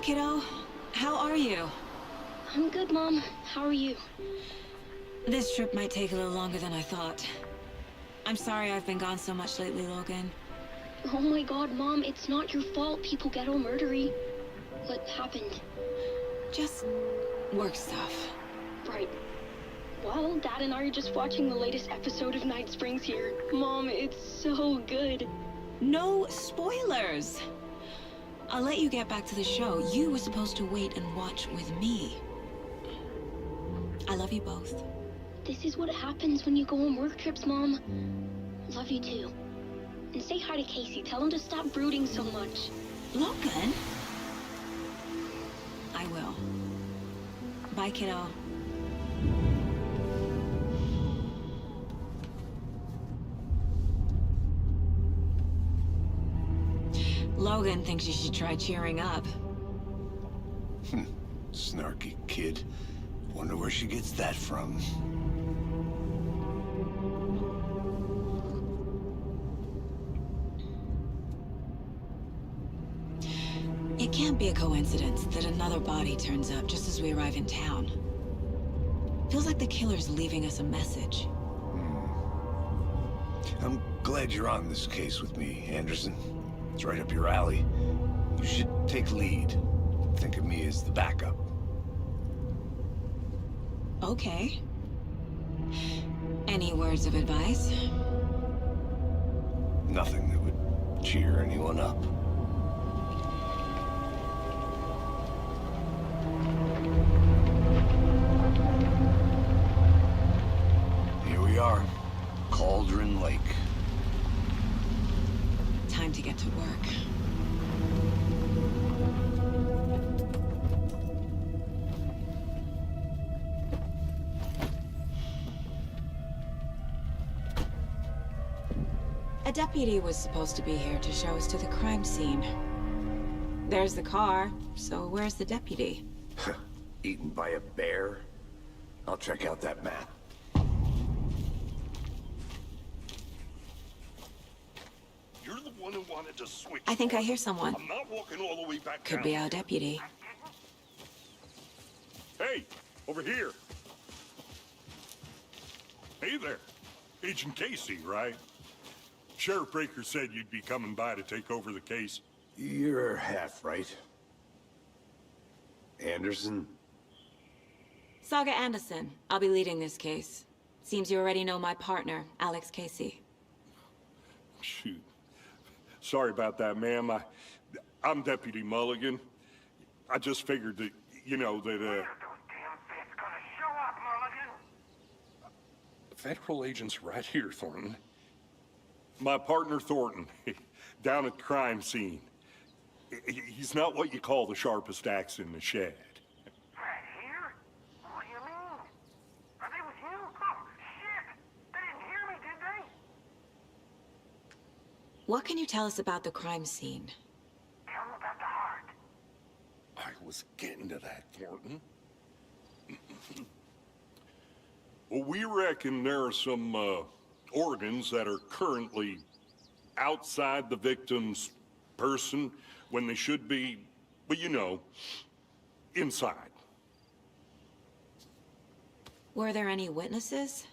kiddo. How are you? I'm good, Mom. How are you? This trip might take a little longer than I thought. I'm sorry I've been gone so much lately, Logan. Oh my god, Mom, it's not your fault people get all murdery. What happened? Just work stuff. Right. Well, Dad and I are just watching the latest episode of Night Springs here. Mom, it's so good. No spoilers! I'll let you get back to the show. You were supposed to wait and watch with me. I love you both. This is what happens when you go on work trips, Mom. Love you too. And say hi to Casey. Tell him to stop brooding so much. Logan? I will. Bye, kiddo. Logan thinks you should try cheering up. Snarky kid. Wonder where she gets that from. It can't be a coincidence that another body turns up just as we arrive in town. Feels like the killer's leaving us a message. I'm glad you're on this case with me, Anderson. It's right up your alley. You should take lead. Think of me as the backup. Okay. Any words of advice? Nothing that would cheer anyone up. Here we are. Cauldron Lake. Time to get to work. A deputy was supposed to be here to show us to the crime scene. There's the car, so where's the deputy? Eaten by a bear? I'll check out that map. You're the one who wanted to switch. I think I hear someone. I'm not walking all the way back Could down. be our deputy. Hey, over here. Hey there. Agent Casey, right? Sheriff Breaker said you'd be coming by to take over the case. You're half right. Anderson? Saga Anderson. I'll be leading this case. Seems you already know my partner, Alex Casey. Shoot. Sorry about that, ma'am. I'm Deputy Mulligan. I just figured that, you know, that, When are those damn feds gonna show up, Mulligan? Federal agents right here, Thornton. My partner, Thornton, down at the crime scene. He's not what you call the sharpest axe in the shed. Right here? What do you mean? Are they with you? Oh, shit! They didn't hear me, did they? What can you tell us about the crime scene? Tell them about the heart. I was getting to that, Thornton. Well, we reckon there are some, organs that are currently outside the victim's person when they should be, well, you know, inside. Were there any witnesses?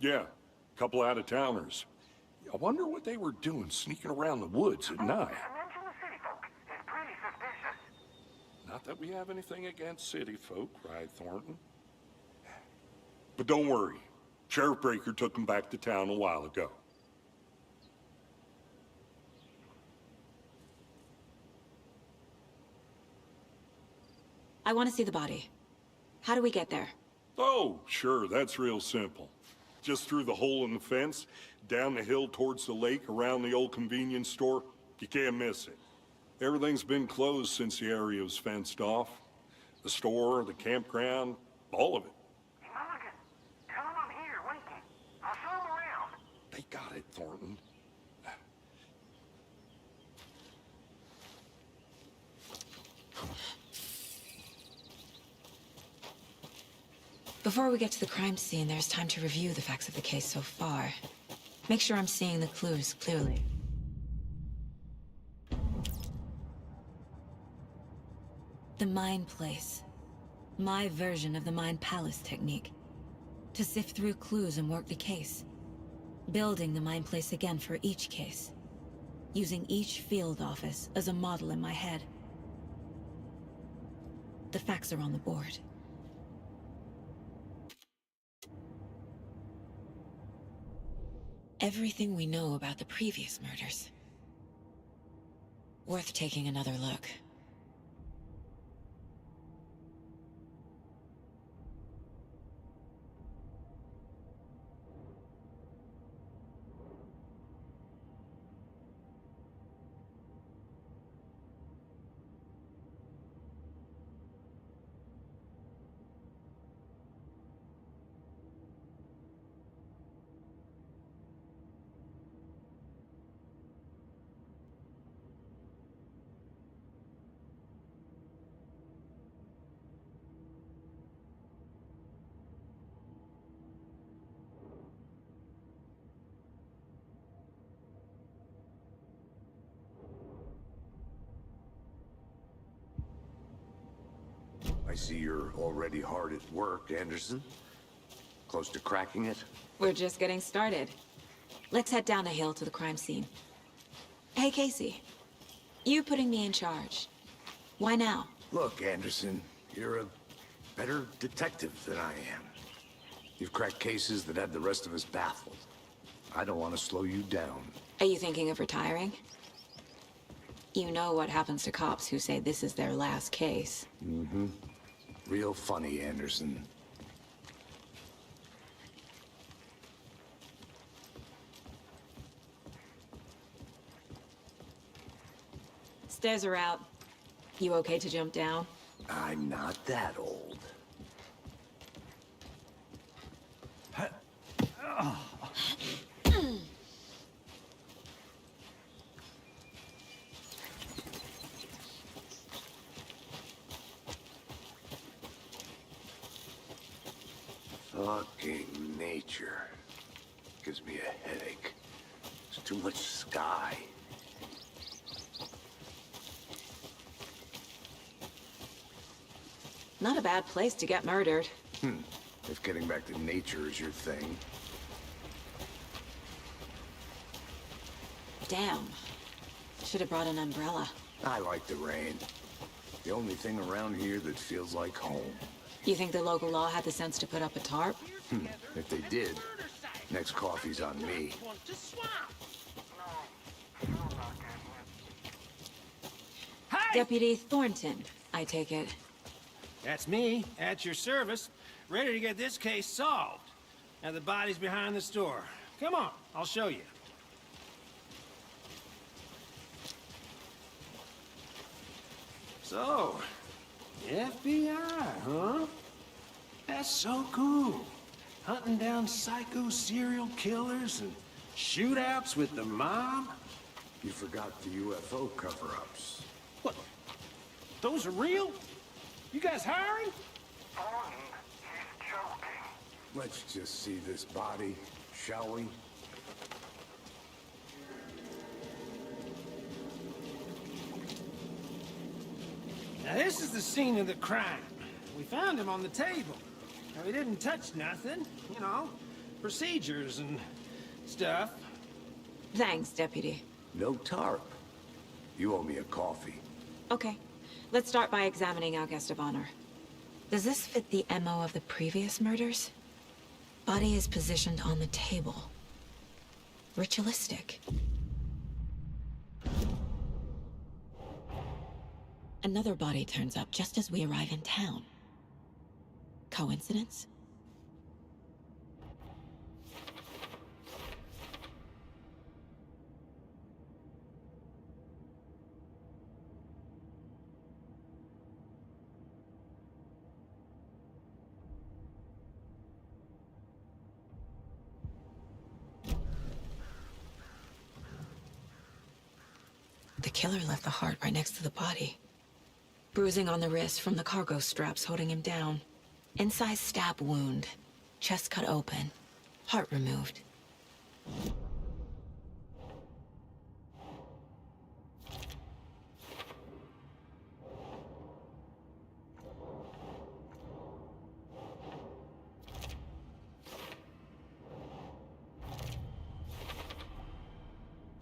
Yeah, a couple out-of-towners. I wonder what they were doing sneaking around the woods at night. Mention the city folk. It's pretty suspicious. Not that we have anything against city folk, right, Thornton? But don't worry. Sheriff Breaker took them back to town a while ago. I want to see the body. How do we get there? Oh, sure, that's real simple. Just through the hole in the fence, down the hill towards the lake, around the old convenience store. You can't miss it. Everything's been closed since the area was fenced off. The store, the campground, all of it. Hey, Mulligan, tell them I'm here, waiting. I'll show them around. They got it, Thornton. Before we get to the crime scene, there's time to review the facts of the case so far. Make sure I'm seeing the clues clearly. The Mind Place. My version of the Mind Palace technique. To sift through clues and work the case. Building the Mind Place again for each case. Using each field office as a model in my head. The facts are on the board. Everything we know about the previous murders. Worth taking another look. I see you're already hard at work, Anderson. Close to cracking it? We're just getting started. Let's head down a hill to the crime scene. Hey, Casey. You putting me in charge. Why now? Look, Anderson, you're a better detective than I am. You've cracked cases that had the rest of us baffled. I don't want to slow you down. Are you thinking of retiring? You know what happens to cops who say this is their last case. Mm-hmm. Real funny, Anderson. Stairs are out. You okay to jump down? I'm not that old. Fucking nature. Gives me a headache. There's too much sky. Not a bad place to get murdered. If getting back to nature is your thing. Damn. Should have brought an umbrella. I like the rain. The only thing around here that feels like home. You think the local law had the sense to put up a tarp? If they did, next coffee's on me. Deputy Thornton, I take it. That's me, at your service, ready to get this case solved. Now the body's behind the store. Come on, I'll show you. So, FBI, huh? That's so cool. Hunting down psycho serial killers and shootouts with the mob. You forgot the UFO cover-ups. What? Those are real? You guys hiring? Thornton, he's joking. Let's just see this body, shall we? Now this is the scene of the crime. We found him on the table. Now he didn't touch nothing, you know, procedures and stuff. Thanks, Deputy. No tarp. You owe me a coffee. Okay. Let's start by examining our guest of honor. Does this fit the MO of the previous murders? Body is positioned on the table. Ritualistic. Another body turns up just as we arrive in town. Coincidence? The killer left the heart right next to the body. Bruising on the wrist from the cargo straps holding him down. Incised stab wound. Chest cut open. Heart removed.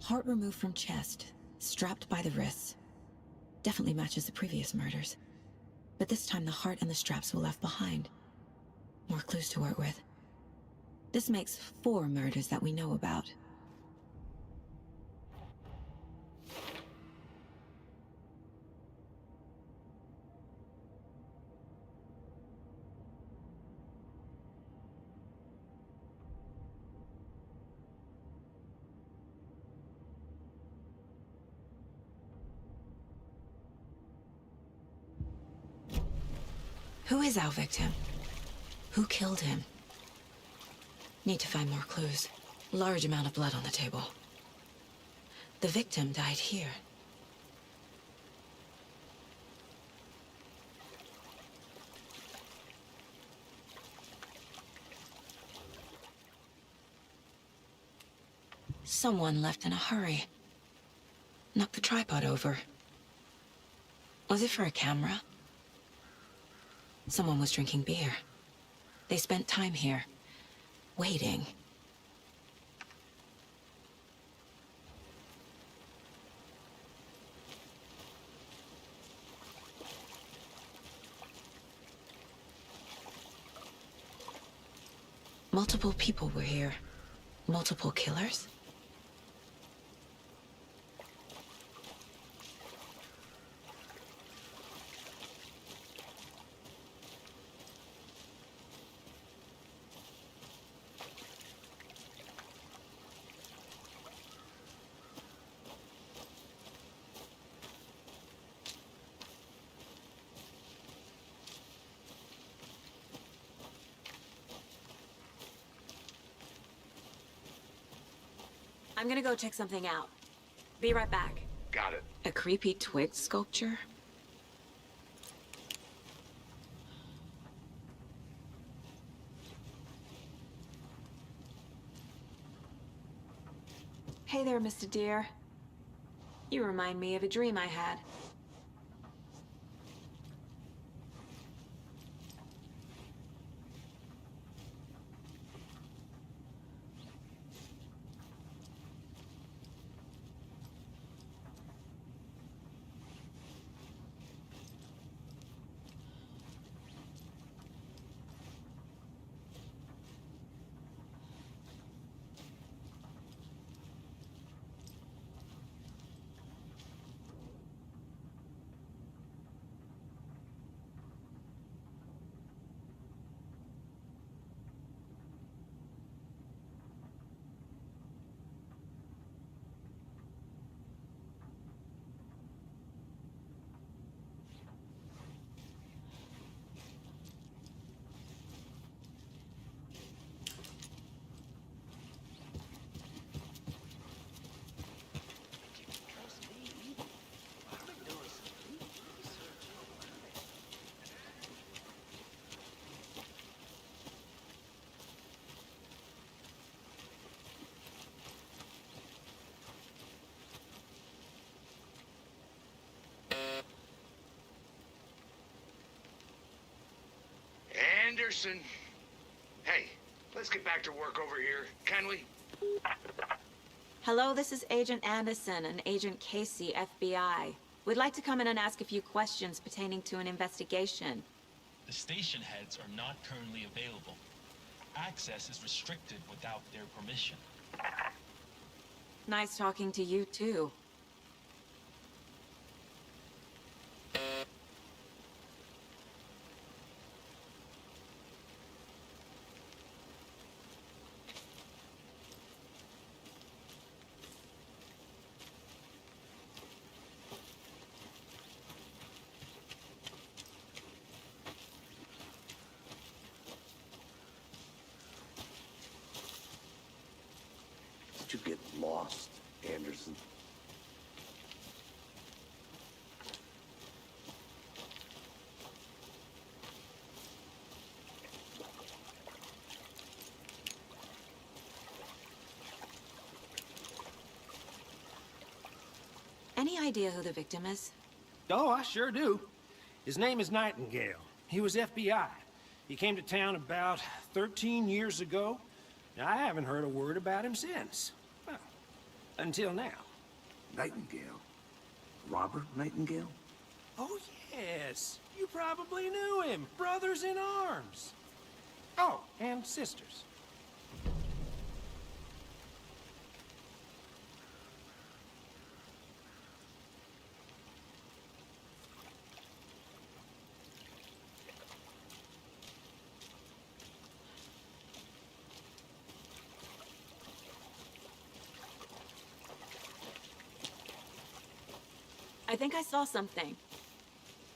Heart removed from chest, strapped by the wrists. Definitely matches the previous murders. But this time the heart and the straps were left behind. More clues to work with. This makes 4 murders that we know about. Who is our victim? Who killed him? Need to find more clues. Large amount of blood on the table. The victim died here. Someone left in a hurry. Knocked the tripod over. Was it for a camera? Someone was drinking beer. They spent time here, waiting. Multiple people were here. Multiple killers? I'm gonna go check something out. Be right back. Got it. A creepy twig sculpture? Hey there, Mr. Deer. You remind me of a dream I had. Anderson. Hey, let's get back to work over here, can we? Hello, this is Agent Anderson and Agent Casey, FBI. We'd like to come in and ask a few questions pertaining to an investigation. The station heads are not currently available. Access is restricted without their permission. Nice talking to you, too. Did you get lost, Anderson? Any idea who the victim is? Oh, I sure do. His name is Nightingale. He was FBI. He came to town about 13 years ago. Now, I haven't heard a word about him since. Well, Until now. Nightingale? Robert Nightingale? Oh, yes. You probably knew him. Brothers in arms. Oh, and sisters. I think I saw something.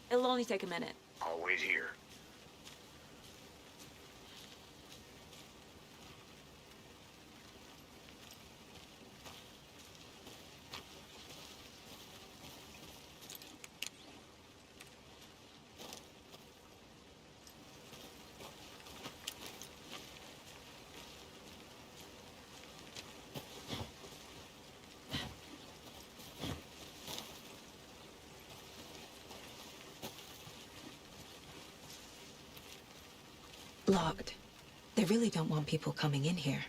It'll only take a minute. I'll wait here. Locked. They really don't want people coming in here.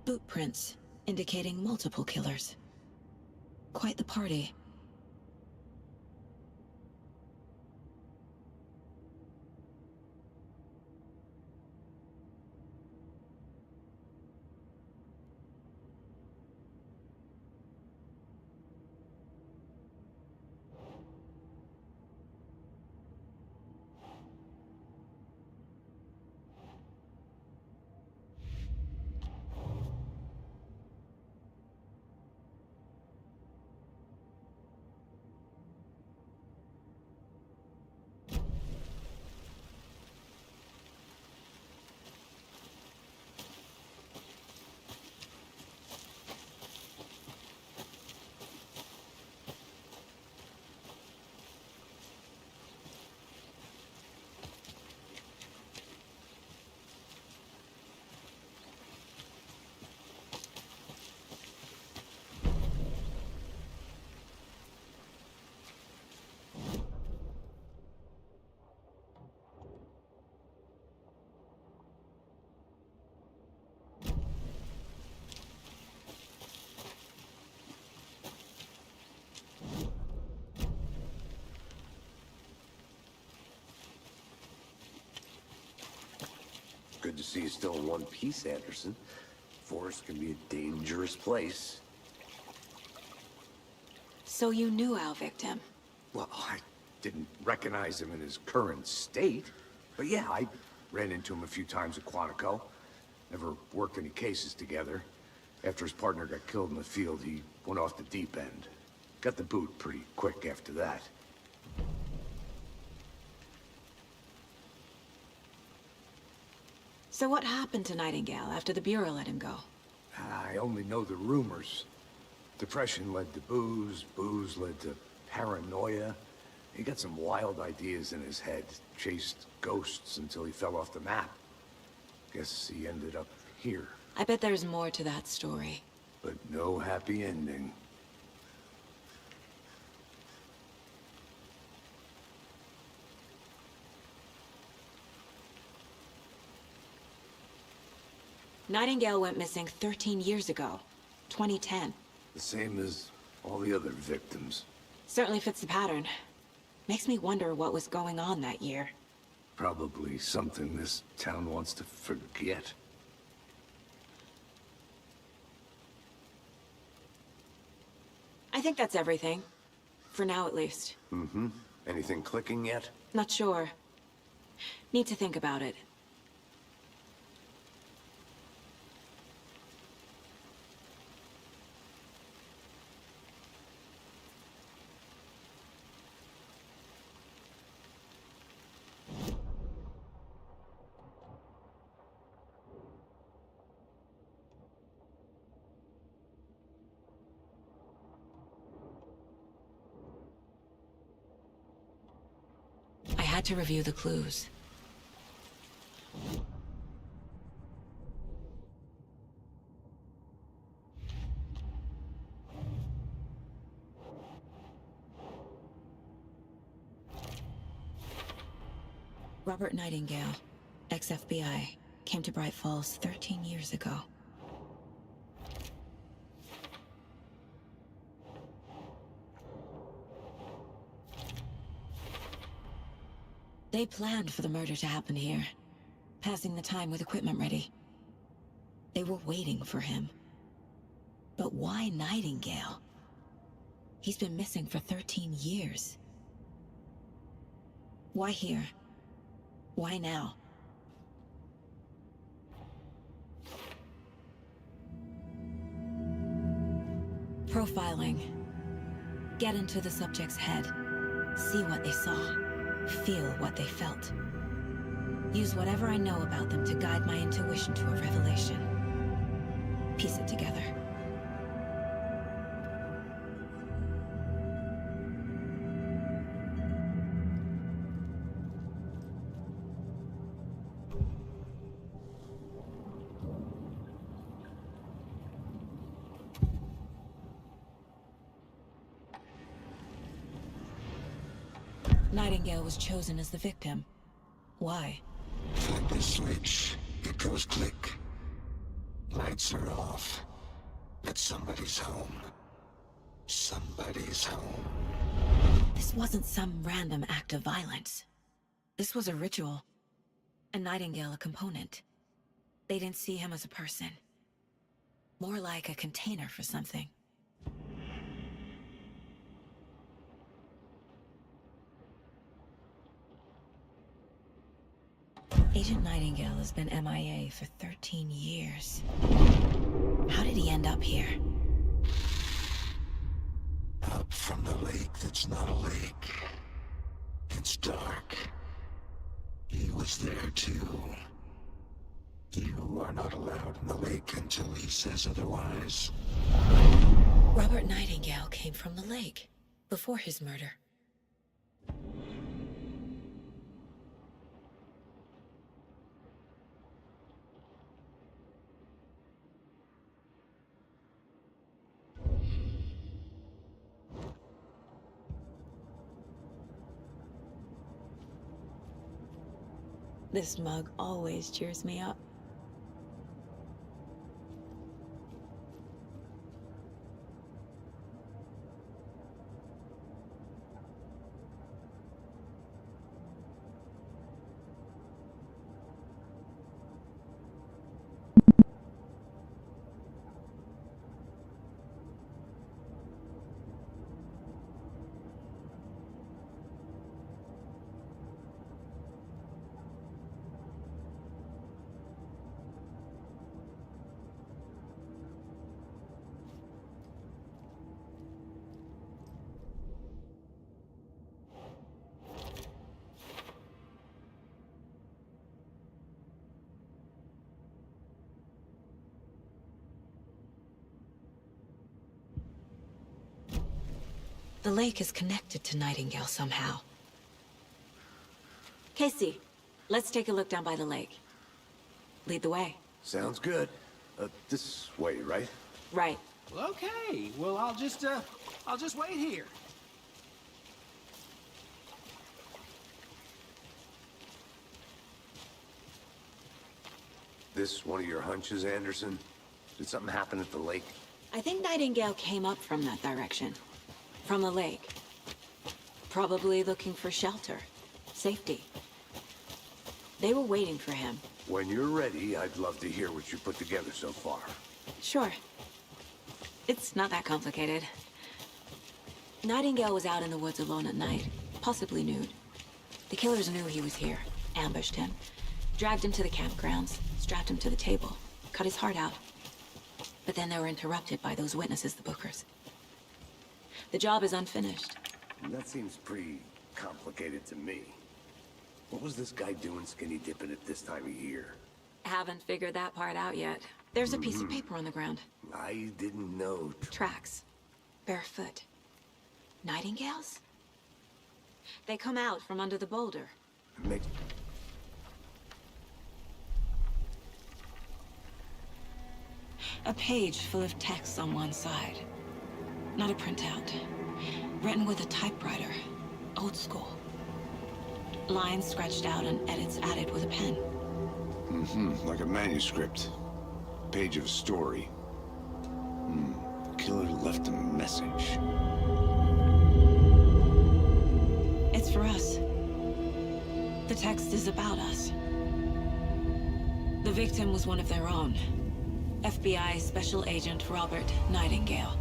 Boot prints indicating multiple killers. Quite the party. Good to see you still in one piece, Anderson. Forest can be a dangerous place. So you knew our victim? Well, I didn't recognize him in his current state. But yeah, I ran into him a few times at Quantico. Never worked any cases together. After his partner got killed in the field, he went off the deep end. Got the boot pretty quick after that. So what happened to Nightingale after the Bureau let him go? I only know the rumors. Depression led to booze, booze led to paranoia. He got some wild ideas in his head, chased ghosts until he fell off the map. Guess he ended up here. I bet there's more to that story. But no happy ending. Nightingale went missing 13 years ago. 2010. The same as all the other victims. Certainly fits the pattern. Makes me wonder what was going on that year. Probably something this town wants to forget. I think that's everything. For now, at least. Mm-hmm. Anything clicking yet? Not sure. Need to think about it. I had to review the clues. Robert Nightingale, ex-FBI, came to Bright Falls 13 years ago. They planned for the murder to happen here, passing the time with equipment ready. They were waiting for him. But why Nightingale? He's been missing for 13 years. Why here? Why now? Profiling. Get into the subject's head. See what they saw. Feel what they felt. Use whatever I know about them to guide my intuition to a revelation. Piece it together. Nightingale was chosen as the victim. Why? Flip the switch, it goes click. Lights are off. But somebody's home. Somebody's home. This wasn't some random act of violence. This was a ritual. And Nightingale a component. They didn't see him as a person. More like a container for something. Agent Nightingale has been MIA for 13 years. How did he end up here? Up from the lake that's not a lake. It's dark. He was there too. You are not allowed in the lake until he says otherwise. Robert Nightingale came from the lake, before his murder. This mug always cheers me up. The lake is connected to Nightingale somehow. Casey, let's take a look down by the lake. Lead the way. Sounds good. This way, right? Right. Well, okay. Well, I'll just wait here. This one of your hunches, Anderson? Did something happen at the lake? I think Nightingale came up from that direction. From the lake. Probably looking for shelter. Safety. They were waiting for him. When you're ready, I'd love to hear what you put together so far. Sure. It's not that complicated. Nightingale was out in the woods alone at night, possibly nude. The killers knew he was here, ambushed him, dragged him to the campgrounds, strapped him to the table, cut his heart out. But then they were interrupted by those witnesses, the Bookers. The job is unfinished. That seems pretty complicated to me. What was this guy doing skinny dipping at this time of year? Haven't figured that part out yet. There's a piece of paper on the ground. I didn't know. Tracks. Barefoot. Nightingales? They come out from under the boulder. Makes... A page full of text on one side. Not a printout. Written with a typewriter. Old school. Lines scratched out and edits added with a pen. Like a manuscript. Page of a story. Killer left a message. It's for us. The text is about us. The victim was one of their own. FBI Special Agent Robert Nightingale.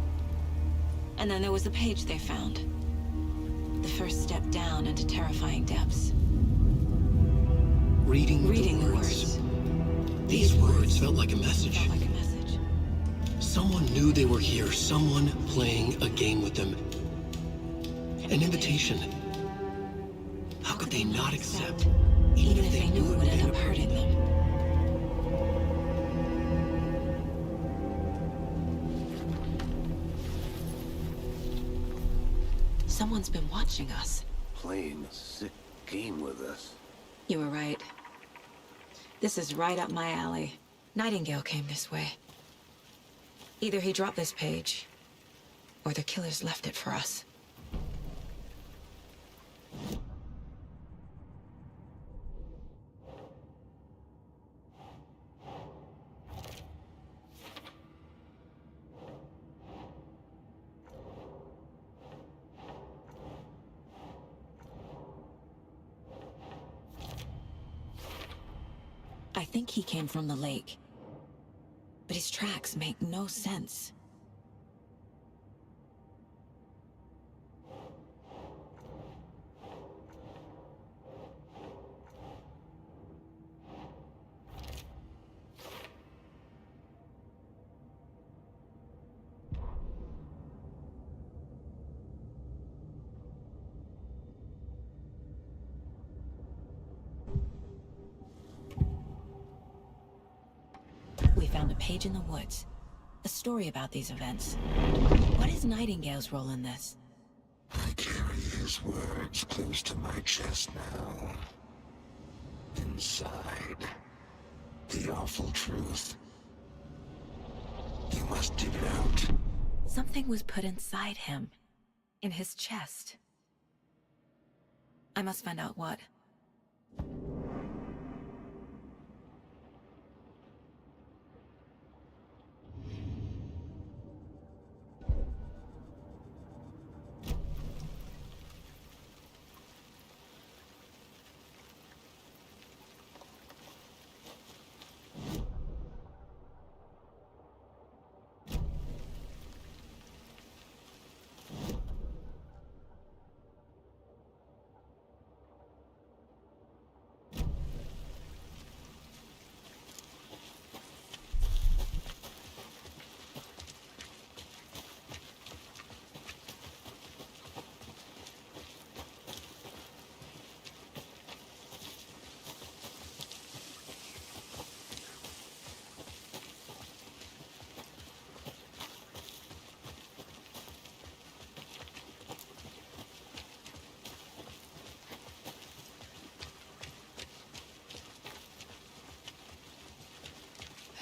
And then there was the page they found. The first step down into terrifying depths. Reading the words. These words felt like a message. Someone knew they were here, someone playing a game with them. An invitation. How could they not accept, even if they knew it would end up hurting them? Someone's been watching us. Playing a sick game with us. You were right. This is right up my alley. Nightingale came this way. Either he dropped this page, or the killers left it for us. I think he came from the lake. But his tracks make no sense. We found a page in the woods. A story about these events. What is Nightingale's role in this? I carry his words close to my chest now. Inside, the awful truth. You must dig it out. Something was put inside him. In his chest. I must find out what.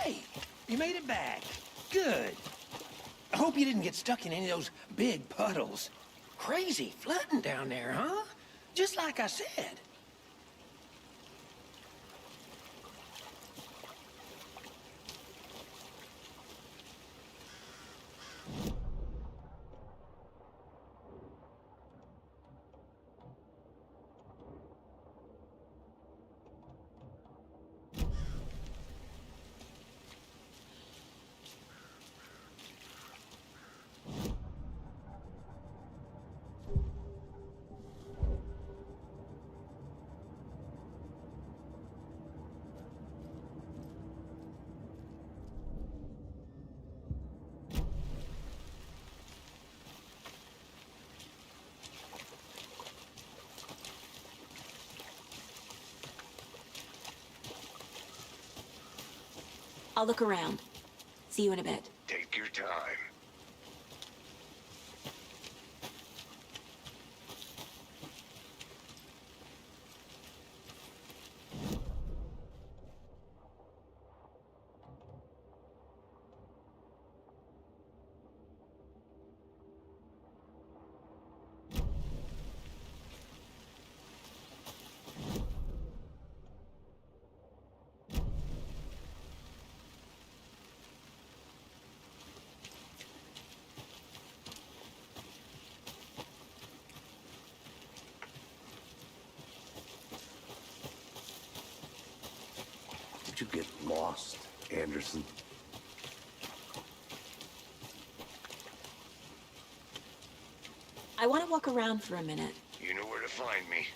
Hey, You made it back. Good. I hope you didn't get stuck in any of those big puddles. Crazy flooding down there, huh? Just like I said. I'll look around. See you in a bit. Take your time. Did you get lost, Anderson? I want to walk around for a minute. You know where to find me.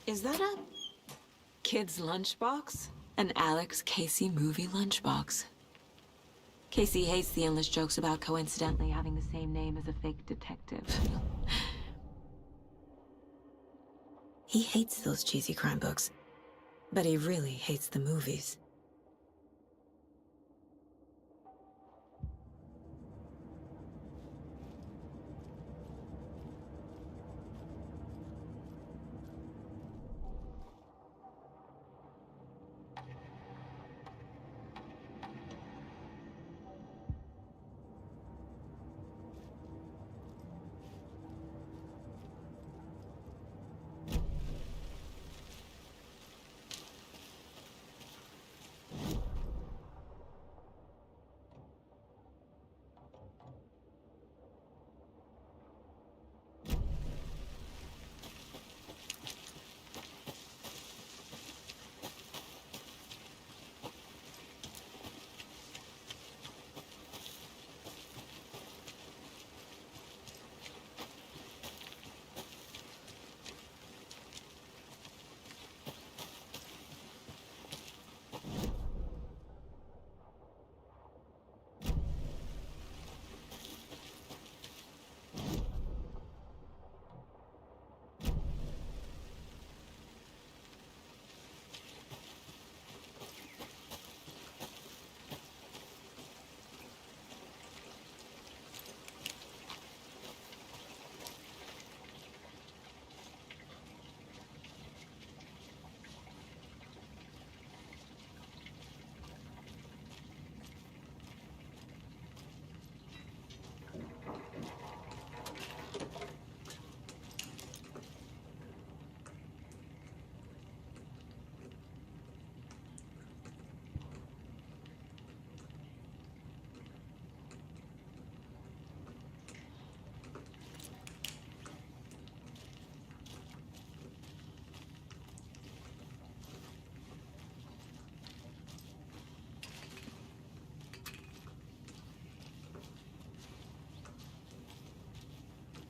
Is that a kid's lunchbox? An Alex Casey movie lunchbox. Casey hates the endless jokes about coincidentally having the same name as a fake detective. He hates those cheesy crime books, but he really hates the movies.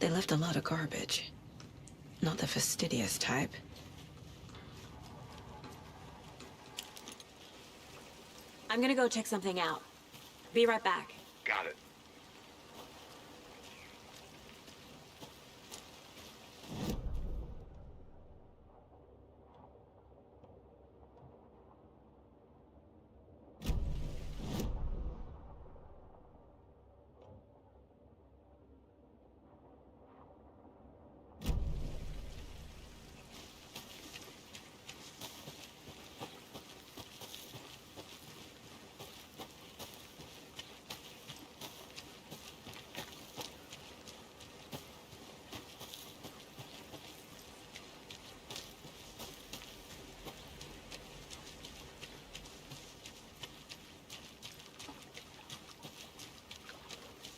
They left a lot of garbage. Not the fastidious type. I'm gonna go check something out. Be right back. Got it.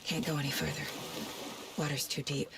Can't go any further. Water's too deep.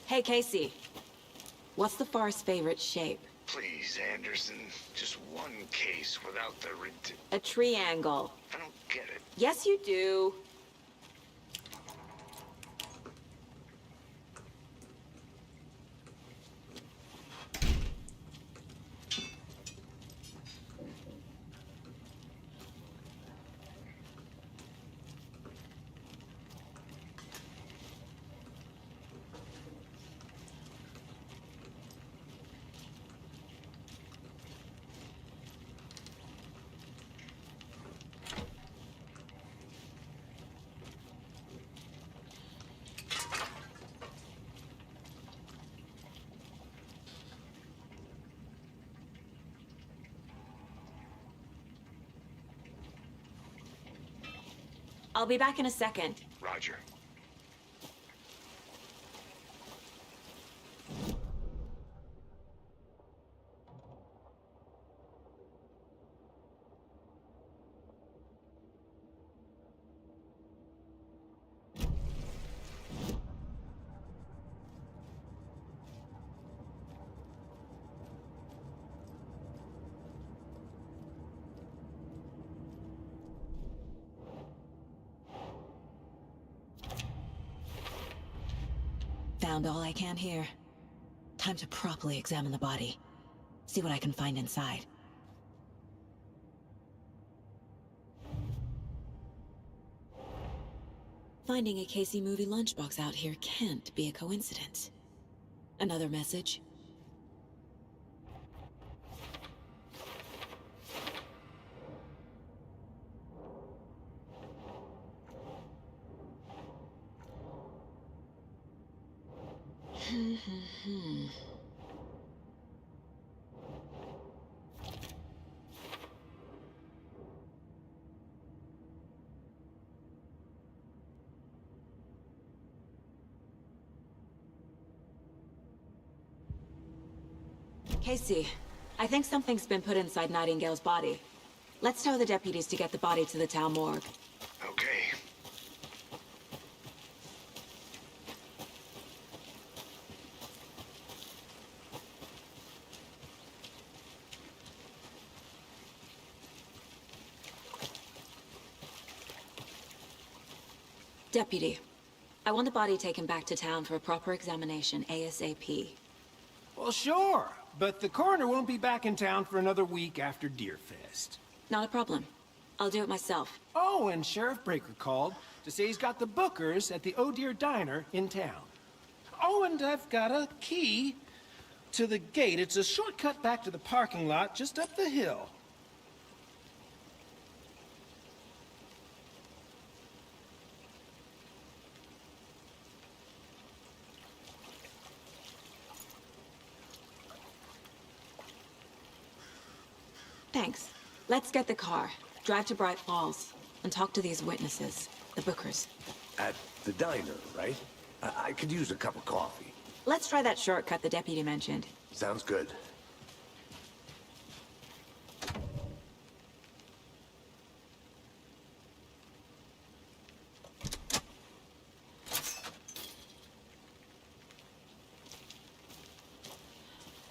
Hey, Casey. What's the far's favorite shape? Please, Anderson. Just one case without the A triangle. I don't get it. Yes, you do. I'll be back in a second. Roger. Found all I can here. Time to properly examine the body. See what I can find inside. Finding a Casey movie lunchbox out here can't be a coincidence. Another message? Casey, I think something's been put inside Nightingale's body. Let's tell the deputies to get the body to the town morgue. Okay. Deputy, I want the body taken back to town for a proper examination ASAP. Well, sure, but the coroner won't be back in town for another week after Deerfest. Not a problem. I'll do it myself. Oh, and Sheriff Breaker called to say he's got the bookers at the Oh Dear Diner in town. Oh, and I've got a key to the gate. It's a shortcut back to the parking lot just up the hill. Thanks. Let's get the car, drive to Bright Falls, and talk to these witnesses, the bookers. At the diner, right? I could use a cup of coffee. Let's try that shortcut the deputy mentioned. Sounds good.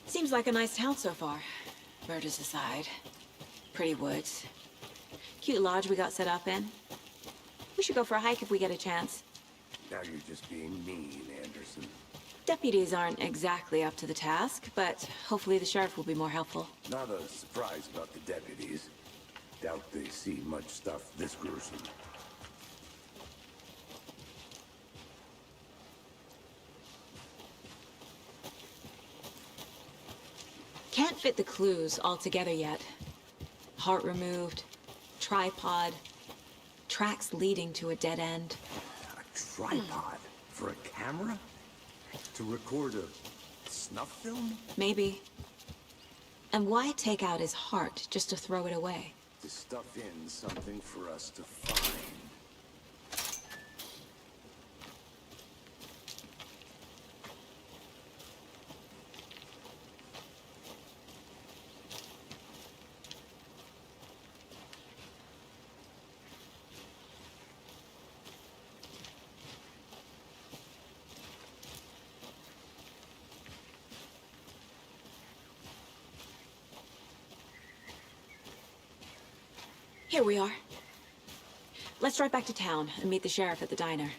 Seems like a nice town so far. Murders aside. Pretty woods. Cute lodge we got set up in. We should go for a hike if we get a chance. Now you're just being mean, Anderson. Deputies aren't exactly up to the task, but hopefully the sheriff will be more helpful. Not a surprise about the deputies. Doubt they see much stuff this gruesome. Can't fit the clues all together yet. Heart removed, tripod, tracks leading to a dead end. A tripod? For a camera? To record a snuff film? Maybe. And why take out his heart just to throw it away? To stuff in something for us to find. Here we are. Let's drive back to town and meet the sheriff at the diner.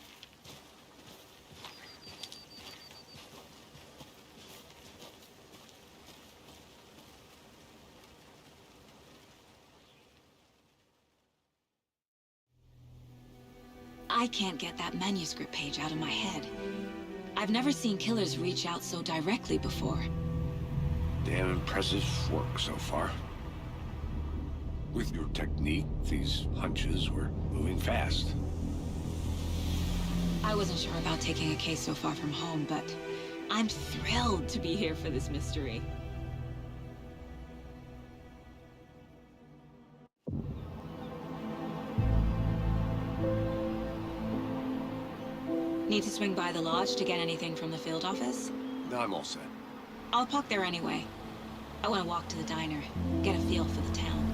I can't get that manuscript page out of my head. I've never seen killers reach out so directly before. Damn impressive work so far. With your technique, these hunches were moving fast. I wasn't sure about taking a case so far from home, but I'm thrilled to be here for this mystery. Need to swing by the lodge to get anything from the field office? No, I'm all set. I'll park there anyway. I want to walk to the diner, get a feel for the town.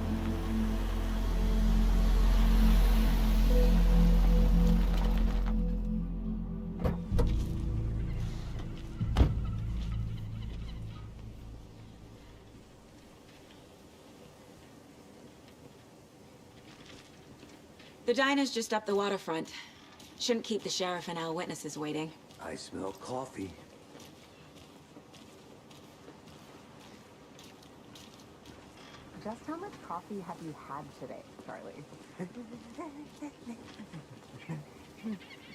The diner's just up the waterfront. Shouldn't keep the sheriff and our witnesses waiting. I smell coffee. Just how much coffee have you had today, Charlie?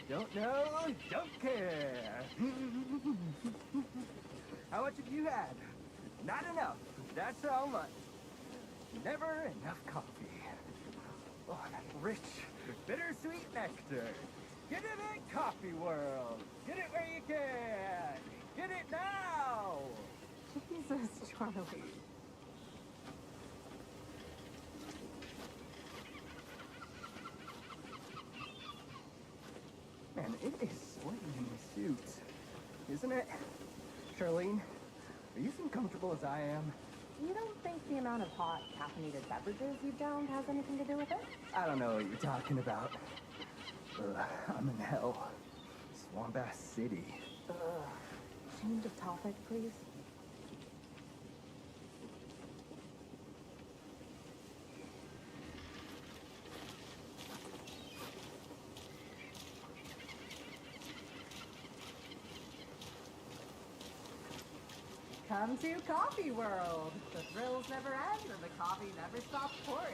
Don't know, don't care. How much have you had? Not enough. That's how much. Never enough coffee. Oh, that rich, bittersweet nectar. Get it in Coffee World. Get it where you can. Get it now! Jesus, Charlie. Man, it is sweaty in this suit, isn't it? Charlene, are you as comfortable as I am? You don't think the amount of hot caffeinated beverages you've downed has anything to do with it? I don't know what you're talking about. I'm in hell. Swamp ass city. Change of topic, please. Come to Coffee World. The thrills never end and the coffee never stops pouring.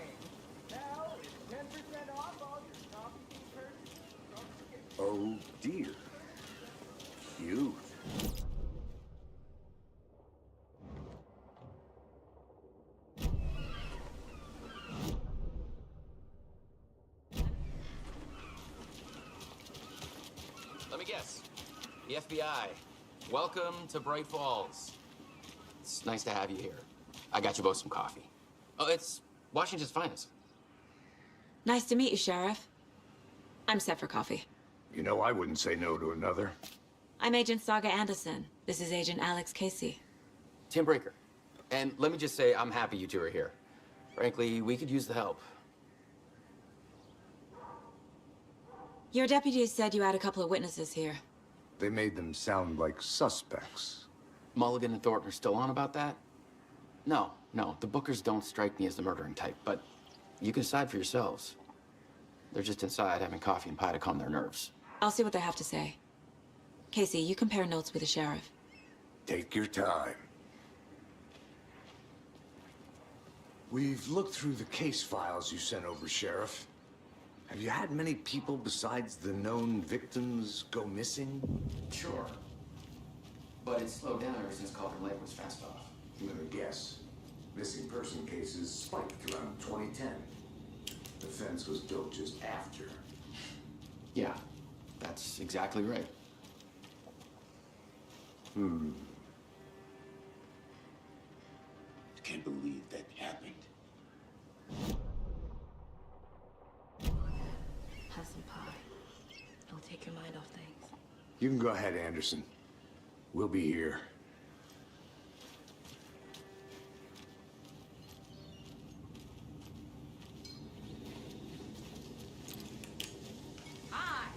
Now it's 10% off all your coffee bean purchases from Skip. Oh dear. Cute. Let me guess. The FBI. Welcome to Bright Falls. It's nice to have you here. I got you both some coffee. Oh, it's Washington's finest. Nice to meet you, Sheriff. I'm set for coffee. You know, I wouldn't say no to another. I'm Agent Saga Anderson. This is Agent Alex Casey. Tim Breaker. And let me just say, I'm happy you two are here. Frankly, we could use the help. Your deputies said you had a couple of witnesses here. They made them sound like suspects. Mulligan and Thornton are still on about that? No, the Bookers don't strike me as the murdering type, but you can decide for yourselves. They're just inside having coffee and pie to calm their nerves. I'll see what they have to say. Casey, you compare notes with the sheriff. Take your time. We've looked through the case files you sent over, Sheriff. Have you had many people besides the known victims go missing? Sure. But it's slowed down ever since Calder Lake was fast off. I'm gonna guess. Missing person cases spiked around 2010. The fence was built just after. Yeah, that's exactly right. I can't believe that happened. Have some pie. It'll take your mind off things. You can go ahead, Anderson. We'll be here. Hi!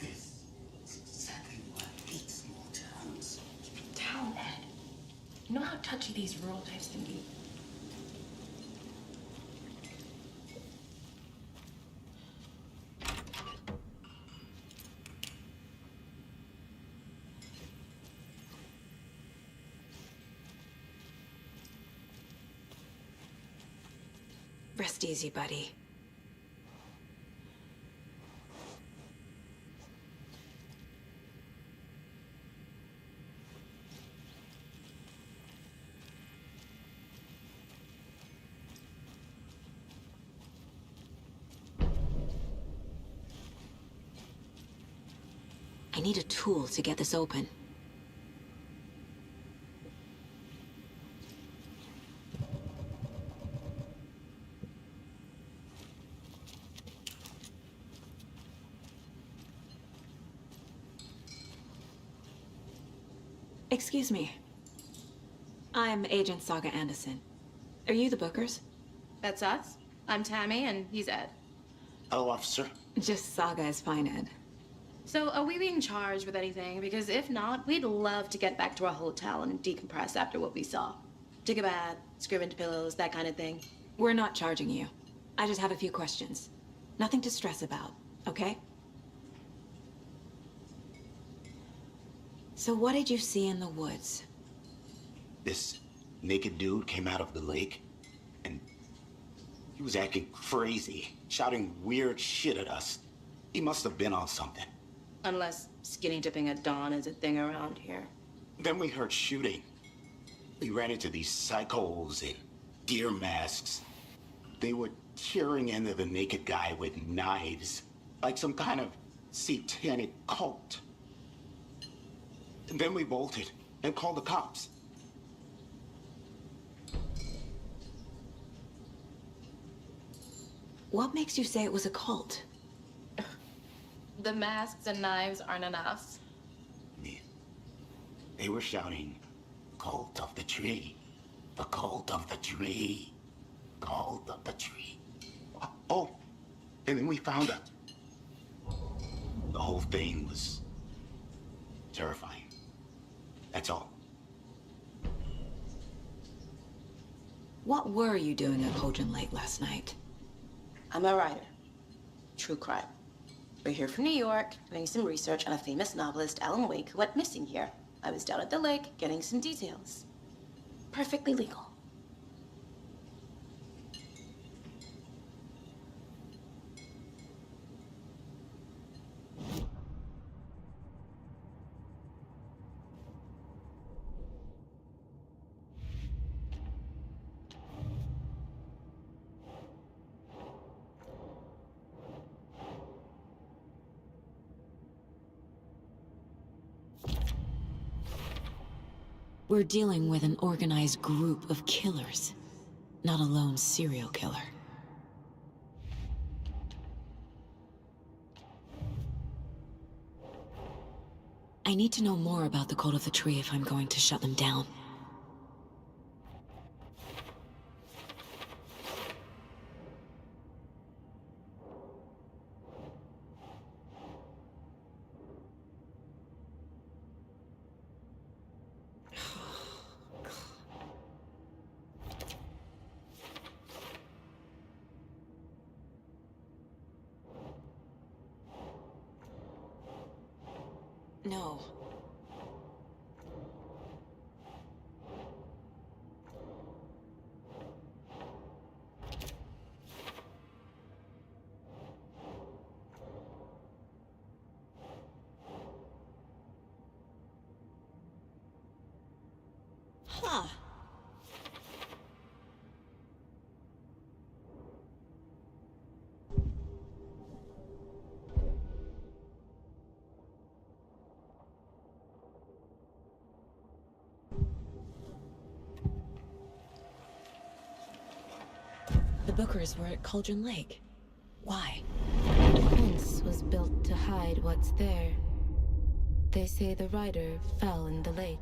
This is exactly why I hate small towns. Down, Ed. You know how touchy these rural types can be. Rest easy, buddy. I need a tool to get this open. Excuse me. I'm Agent Saga Anderson. Are you the Bookers? That's us. I'm Tammy, and he's Ed. Hello, officer. Just Saga is fine, Ed. So, are we being charged with anything? Because if not, we'd love to get back to our hotel and decompress after what we saw. Take a bath, scream into pillows, that kind of thing. We're not charging you. I just have a few questions. Nothing to stress about, okay? So what did you see in the woods? This naked dude came out of the lake, and he was acting crazy, shouting weird shit at us. He must have been on something. Unless skinny dipping at dawn is a thing around here. Then we heard shooting. We ran into these psychos in deer masks. They were tearing into the naked guy with knives, like some kind of satanic cult. And then we bolted and called the cops. What makes you say it was a cult? The masks and knives aren't enough. They were shouting, "Cult of the tree. The cult of the tree. Cult of the tree." Oh, and then we found her. The whole thing was terrifying. That's all. What were you doing at Cauldron Lake last night? I'm a writer. True crime. We're here from New York, doing some research on a famous novelist, Alan Wake, who went missing here. I was down at the lake, getting some details. Perfectly legal. We're dealing with an organized group of killers, not a lone serial killer. I need to know more about the Cult of the Tree if I'm going to shut them down. No. Huh. The Bookers were at Cauldron Lake. Why? The fence was built to hide what's there. They say the rider fell in the lake.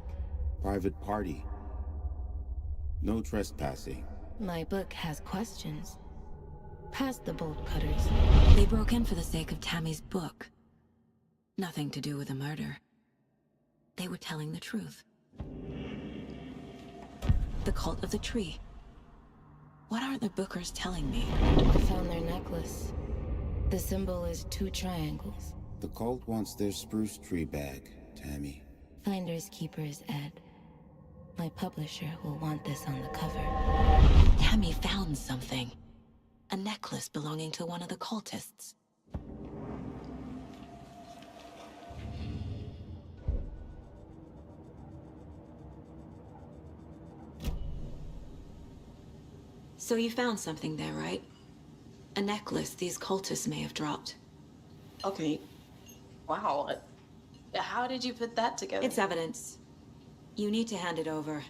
Private party. No trespassing. My book has questions. Past the bolt cutters. They broke in for the sake of Tammy's book. Nothing to do with the murder. They were telling the truth. The Cult of the Tree. What are the Bookers telling me? I found their necklace. The symbol is 2 triangles. The cult wants their spruce tree bag, Tammy. Finders keepers, Ed. My publisher will want this on the cover. Tammy found something. A necklace belonging to one of the cultists. So you found something there, right? A necklace these cultists may have dropped. Okay. Wow. How did you put that together? It's evidence. You need to hand it over.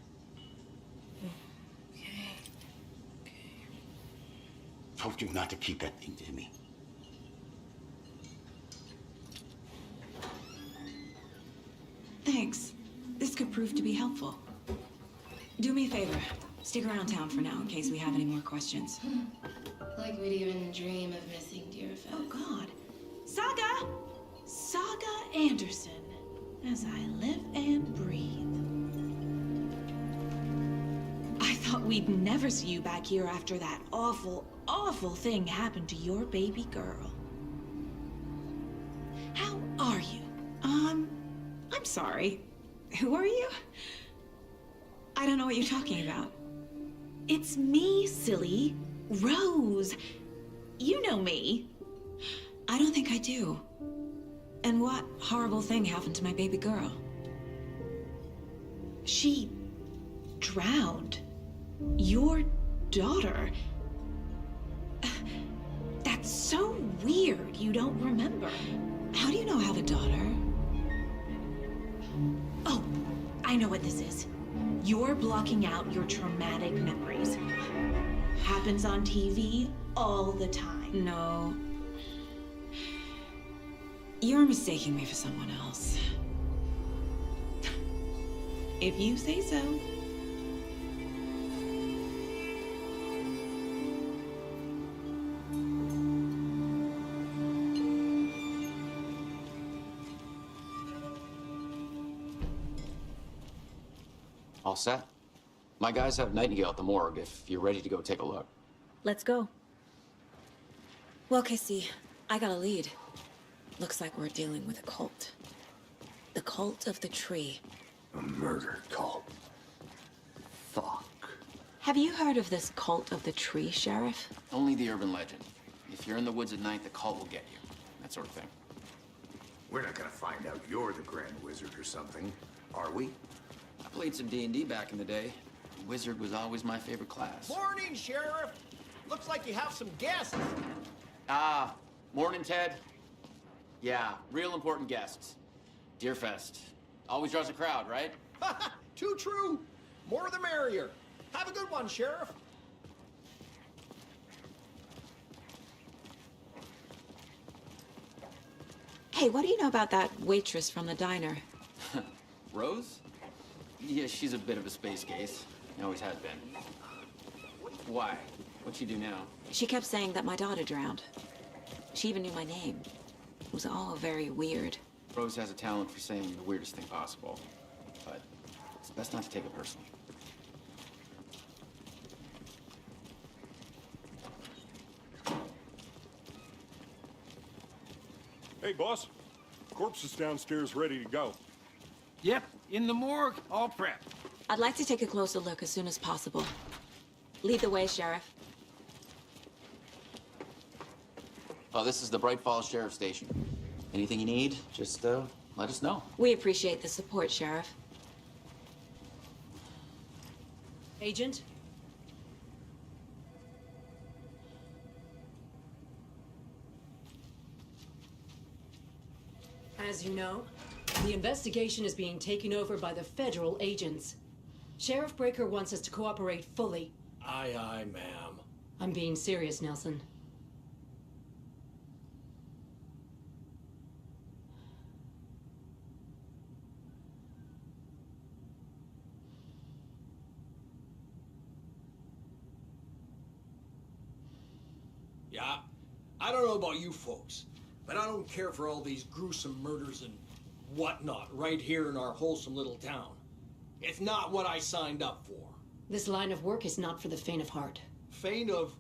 Told you not to keep that thing to me. Thanks. This could prove to be helpful. Do me a favor. Stick around town for now in case we have any more questions. Like we'd even dream of missing dear friends. Oh, God. Saga! Saga Anderson. As I live and breathe. I thought we'd never see you back here after that awful, awful thing happened to your baby girl. How are you? I'm sorry. Who are you? I don't know what you're talking about. It's me, silly. Rose. You know me. I don't think I do. And what horrible thing happened to my baby girl? She drowned. Your daughter. That's so weird you don't remember. How do you know I have a daughter? I know what this is. You're blocking out your traumatic memories. Happens on TV all the time. No. You're mistaking me for someone else. If you say so. All set? My guys have Nightingale at the morgue if you're ready to go take a look. Let's go. Well, Casey, I got a lead. Looks like we're dealing with a cult. The cult of the tree. A murder cult. Fuck. Have you heard of this cult of the tree, Sheriff? Only the urban legend. If you're in the woods at night, the cult will get you. That sort of thing. We're not gonna find out you're the Grand Wizard or something, are we? I played some D&D back in the day. Wizard was always my favorite class. Morning, Sheriff. Looks like you have some guests. Ah, morning, Ted. Yeah, real important guests. Deerfest. Always draws a crowd, right? Too true. More the merrier. Have a good one, Sheriff. Hey, what do you know about that waitress from the diner? Rose? Yeah, she's a bit of a space case. Always has been. Why? What'd she do now? She kept saying that my daughter drowned. She even knew my name. It was all very weird. Rose has a talent for saying the weirdest thing possible. But it's best not to take it personally. Hey, boss. Corpse is downstairs ready to go. Yep, in the morgue, all prepped. I'd like to take a closer look as soon as possible. Lead the way, Sheriff. Oh, this is the Bright Falls Sheriff Station. Anything you need, just let us know. We appreciate the support, Sheriff. Agent? As you know, the investigation is being taken over by the federal agents. Sheriff Breaker wants us to cooperate fully. Aye, aye, ma'am. I'm being serious, Nelson. Yeah, I don't know about you folks, but I don't care for all these gruesome murders and whatnot right here in our wholesome little town. It's not what I signed up for. This line of work is not for the faint of heart. Faint of...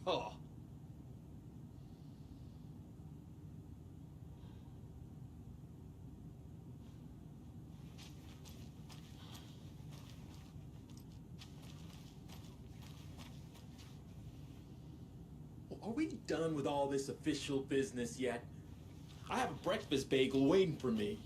Oh. Are we done with all this official business yet? I have a breakfast bagel waiting for me.